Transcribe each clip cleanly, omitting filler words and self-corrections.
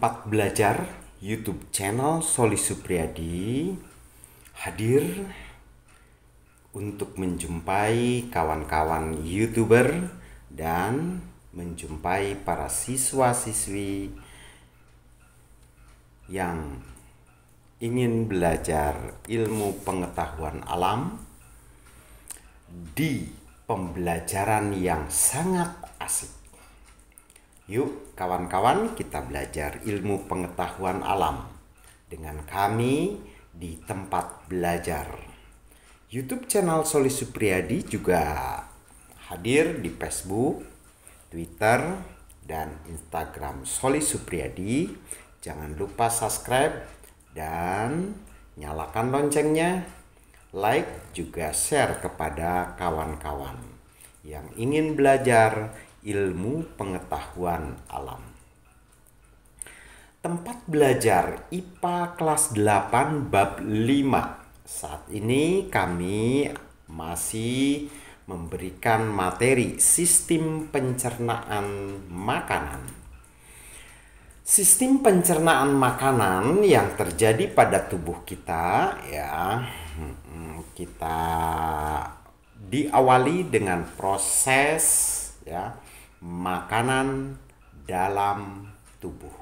Tempat belajar YouTube channel Soli Supriyadi hadir untuk menjumpai kawan-kawan YouTuber dan menjumpai para siswa-siswi yang ingin belajar ilmu pengetahuan alam di pembelajaran yang sangat asik. Yuk kawan-kawan, kita belajar ilmu pengetahuan alam dengan kami di tempat belajar. YouTube channel Soli Supriyadi juga hadir di Facebook, Twitter, dan Instagram Soli Supriyadi. Jangan lupa subscribe dan nyalakan loncengnya, like juga share kepada kawan-kawan yang ingin belajar ilmu pengetahuan alam. Tempat belajar IPA kelas 8 bab 5. Saat ini kami masih memberikan materi sistem pencernaan makanan. Sistem pencernaan makanan yang terjadi pada tubuh kita, ya, kita diawali dengan proses, ya, makanan dalam tubuh.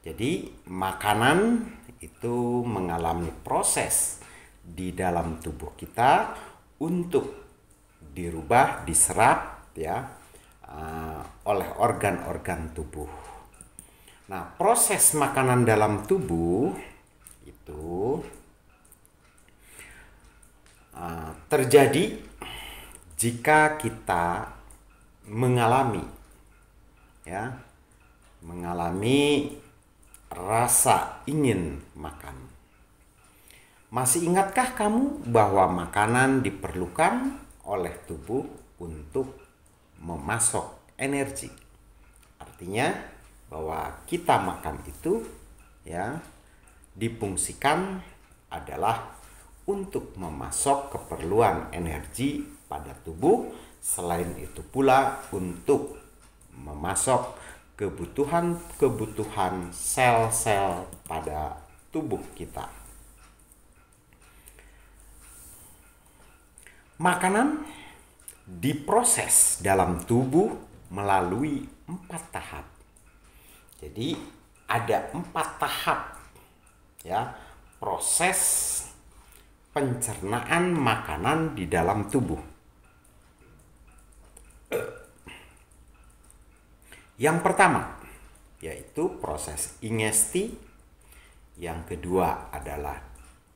Jadi makanan itu mengalami proses di dalam tubuh kita untuk dirubah, diserap, ya, oleh organ-organ tubuh. Nah, proses makanan dalam tubuh itu terjadi jika kita mengalami rasa ingin makan. Masih ingatkah kamu bahwa makanan diperlukan oleh tubuh untuk memasok energi? Artinya bahwa kita makan itu, ya, difungsikan adalah untuk memasok keperluan energi pada tubuh. Selain itu pula untuk memasok kebutuhan sel-sel pada tubuh kita. Makanan diproses dalam tubuh melalui 4 tahap. Jadi ada 4 tahap, ya, proses pencernaan makanan di dalam tubuh. Yang pertama yaitu proses ingesti, yang kedua adalah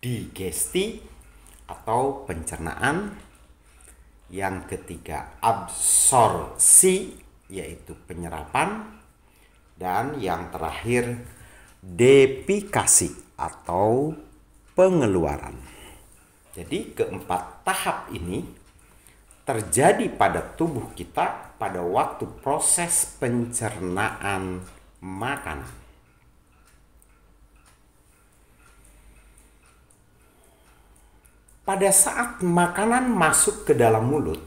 digesti atau pencernaan, yang ketiga absorpsi yaitu penyerapan, dan yang terakhir defikasi atau pengeluaran. Jadi keempat tahap ini terjadi pada tubuh kita pada waktu proses pencernaan makanan. Pada saat makanan masuk ke dalam mulut,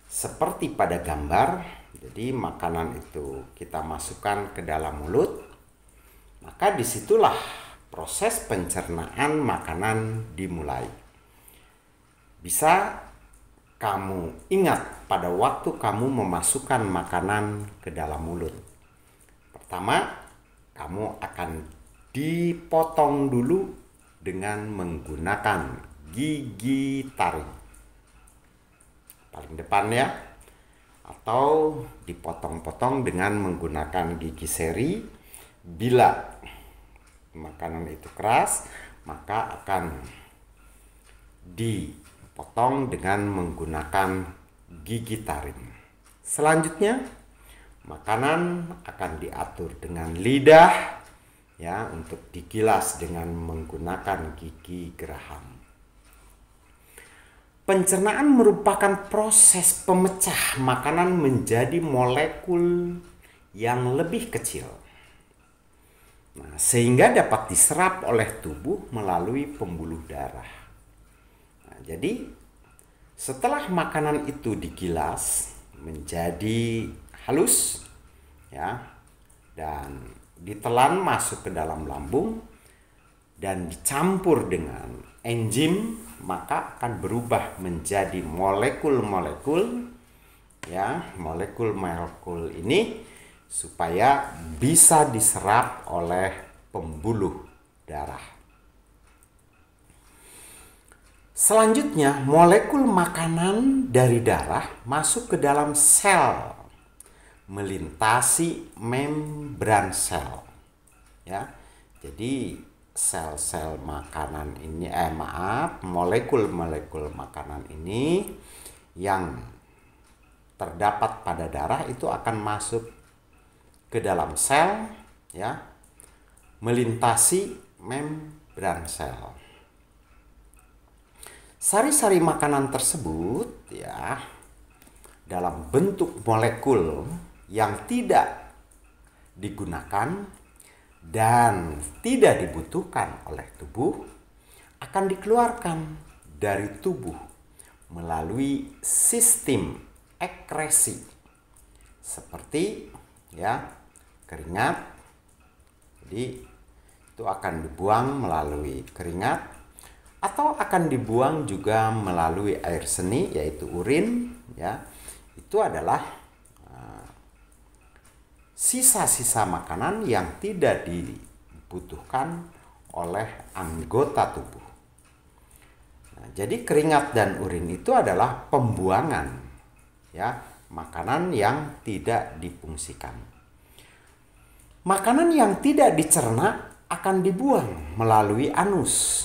seperti pada gambar, jadi makanan itu kita masukkan ke dalam mulut, maka disitulah proses pencernaan makanan dimulai. Bisa kamu ingat pada waktu kamu memasukkan makanan ke dalam mulut. Pertama, kamu akan dipotong dulu dengan menggunakan gigi taring. Paling depan, ya. Atau dipotong-potong dengan menggunakan gigi seri. Bila makanan itu keras, maka akan dipotong dengan menggunakan gigi taring. Selanjutnya, makanan akan diatur dengan lidah, ya, untuk digilas dengan menggunakan gigi geraham. Pencernaan merupakan proses pemecah makanan menjadi molekul yang lebih kecil. Nah, sehingga dapat diserap oleh tubuh melalui pembuluh darah. Nah, jadi setelah makanan itu digilas menjadi halus, ya, dan ditelan masuk ke dalam lambung dan dicampur dengan enzim, maka akan berubah menjadi molekul-molekul, ya, molekul-molekul ini supaya bisa diserap oleh pembuluh darah. Selanjutnya, molekul makanan dari darah masuk ke dalam sel, melintasi membran sel, ya. Jadi sel-sel makanan ini molekul-molekul makanan ini yang terdapat pada darah itu akan masuk ke dalam sel, ya, melintasi membran sel. Sari-sari makanan tersebut, ya, dalam bentuk molekul yang tidak digunakan dan tidak dibutuhkan oleh tubuh akan dikeluarkan dari tubuh melalui sistem ekskresi seperti, ya, keringat. Jadi itu akan dibuang melalui keringat atau akan dibuang juga melalui air seni yaitu urin, ya. Itu adalah sisa-sisa makanan yang tidak dibutuhkan oleh anggota tubuh. Nah, jadi keringat dan urin itu adalah pembuangan, ya, makanan yang tidak difungsikan. Makanan yang tidak dicerna akan dibuang melalui anus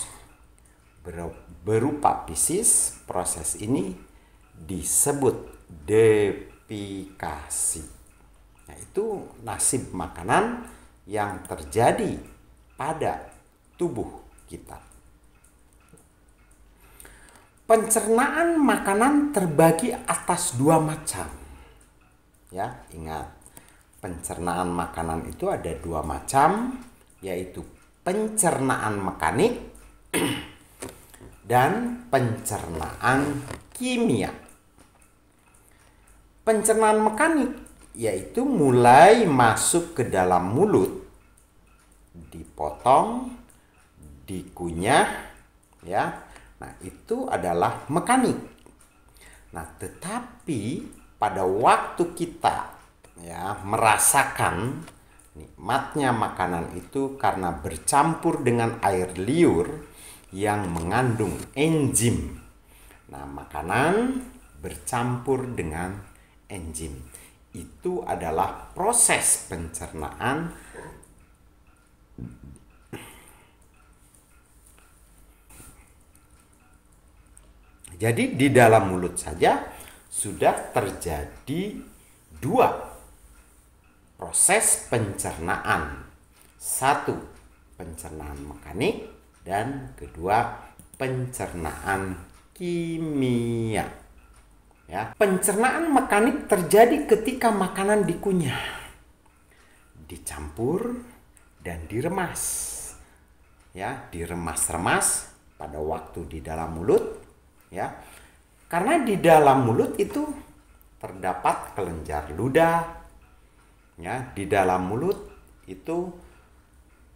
berupa fisis. Proses ini disebut defikasi. Nah, itu nasib makanan yang terjadi pada tubuh kita. Pencernaan makanan terbagi atas dua macam. Ya, ingat, pencernaan makanan itu ada dua macam, yaitu pencernaan mekanik dan pencernaan kimia. Pencernaan mekanik yaitu mulai masuk ke dalam mulut, dipotong, dikunyah, ya. Nah, itu adalah mekanik. Nah, tetapi pada waktu kita, ya, merasakan nikmatnya makanan itu karena bercampur dengan air liur yang mengandung enzim. Nah, makanan bercampur dengan enzim. Itu adalah proses pencernaan. Jadi di dalam mulut saja sudah terjadi dua proses pencernaan. Satu, pencernaan mekanik, dan kedua, pencernaan kimia. Ya, pencernaan mekanik terjadi ketika makanan dikunyah, dicampur, dan diremas. Ya, diremas-remas pada waktu di dalam mulut, ya. Karena di dalam mulut itu terdapat kelenjar ludah, ya. Di dalam mulut itu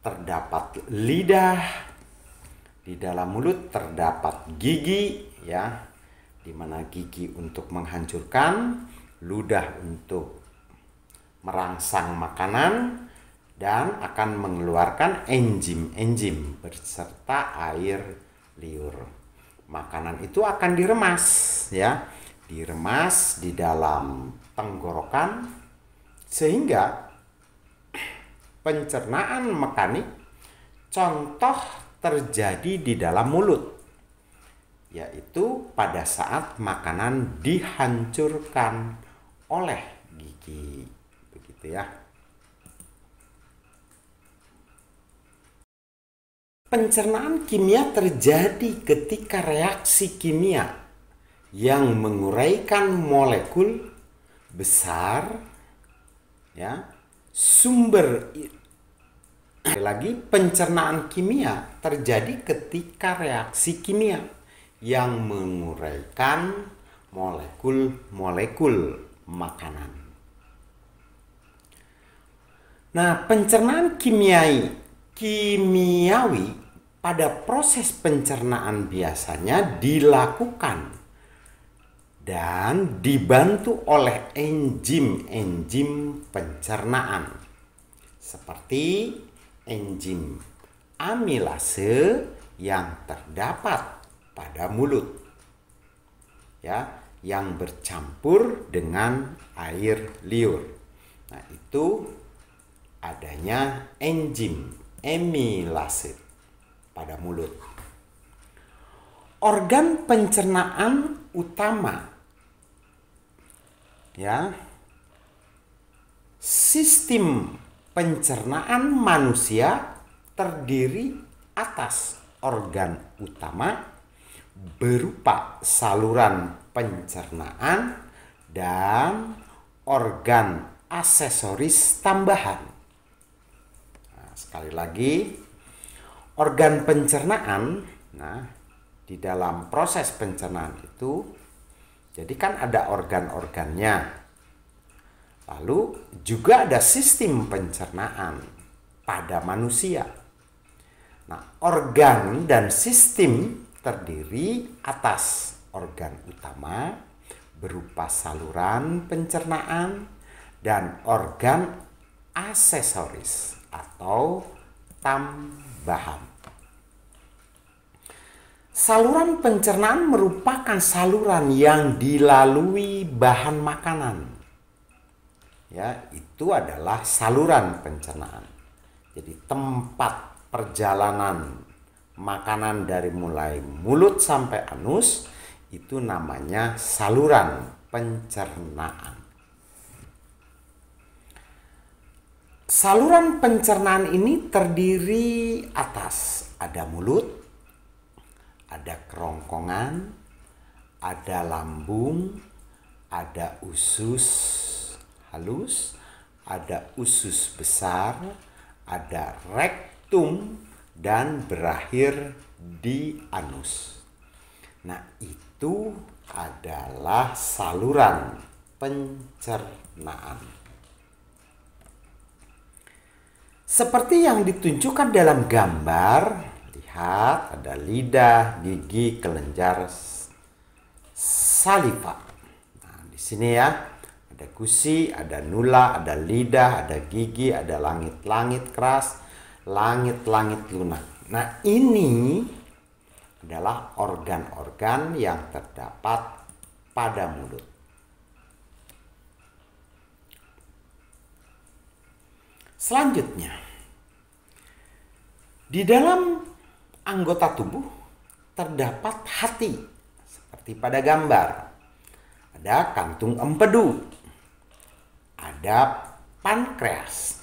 terdapat lidah, di dalam mulut terdapat gigi, ya, di mana gigi untuk menghancurkan, ludah untuk merangsang makanan, dan akan mengeluarkan enzim-enzim beserta air liur. Makanan itu akan diremas, ya, diremas di dalam tenggorokan sehingga pencernaan mekanik contoh terjadi di dalam mulut, yaitu pada saat makanan dihancurkan oleh gigi, begitu ya. Pencernaan kimia terjadi ketika reaksi kimia yang menguraikan molekul besar, ya, sumber. Lagi, pencernaan kimia terjadi ketika reaksi kimia yang menguraikan molekul-molekul makanan. Nah, pencernaan kimiawi pada proses pencernaan biasanya dilakukan dan dibantu oleh enzim-enzim pencernaan seperti enzim amilase yang terdapat pada mulut, ya, yang bercampur dengan air liur. Nah, itu adanya enzim amilase pada mulut. Organ pencernaan utama, ya, sistem pencernaan manusia terdiri atas organ utama berupa saluran pencernaan dan organ aksesoris tambahan. Nah, sekali lagi, organ pencernaan, nah, di dalam proses pencernaan itu, jadi kan ada organ-organnya. Lalu juga ada sistem pencernaan pada manusia. Nah, organ dan sistem terdiri atas organ utama berupa saluran pencernaan dan organ aksesoris atau tambahan. Saluran pencernaan merupakan saluran yang dilalui bahan makanan. Ya, itu adalah saluran pencernaan. Jadi tempat perjalanan makanan dari mulai mulut sampai anus itu namanya saluran pencernaan. Saluran pencernaan ini terdiri atas ada mulut, ada kerongkongan, ada lambung, ada usus halus, ada usus besar, ada rektum, dan berakhir di anus. Nah, itu adalah saluran pencernaan. Seperti yang ditunjukkan dalam gambar, lihat ada lidah, gigi, kelenjar, saliva. Nah, di sini ya, ada gusi, ada nula, ada lidah, ada gigi, ada langit-langit keras, langit-langit lunak. Nah, ini adalah organ-organ yang terdapat pada mulut. Selanjutnya, di dalam anggota tubuh terdapat hati, seperti pada gambar. Ada kantung empedu, ada pankreas.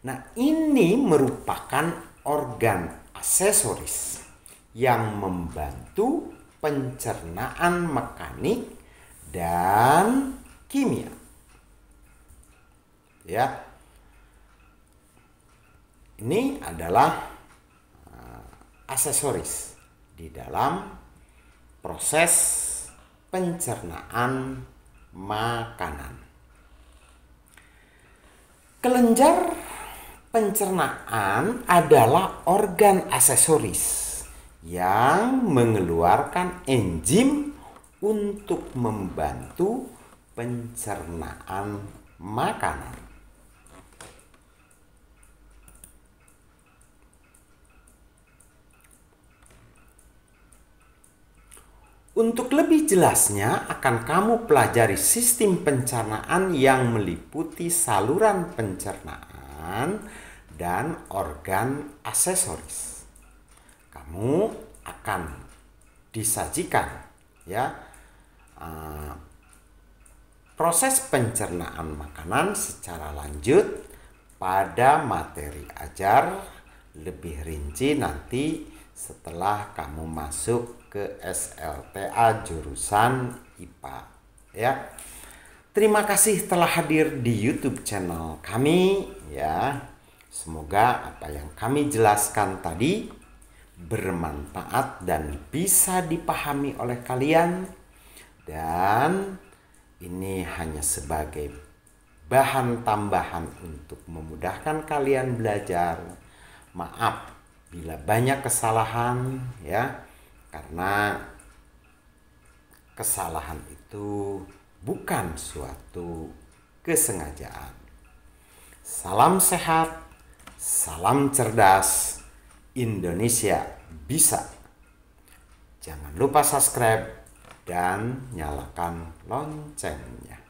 Nah, ini merupakan organ aksesoris yang membantu pencernaan mekanik dan kimia. Ya. Ini adalah aksesoris di dalam proses pencernaan makanan. Kelenjar pencernaan adalah organ aksesoris yang mengeluarkan enzim untuk membantu pencernaan makanan. Untuk lebih jelasnya akan kamu pelajari sistem pencernaan yang meliputi saluran pencernaan dan organ aksesoris. Kamu akan disajikan ya proses pencernaan makanan secara lanjut pada materi ajar lebih rinci nanti setelah kamu masuk ke SLTA jurusan IPA ya. Terima kasih telah hadir di YouTube channel kami ya. Semoga apa yang kami jelaskan tadi bermanfaat dan bisa dipahami oleh kalian, dan ini hanya sebagai bahan tambahan untuk memudahkan kalian belajar. Maaf bila banyak kesalahan ya, karena kesalahan itu bukan suatu kesengajaan. Salam sehat, salam cerdas, Indonesia bisa. Jangan lupa subscribe dan nyalakan loncengnya.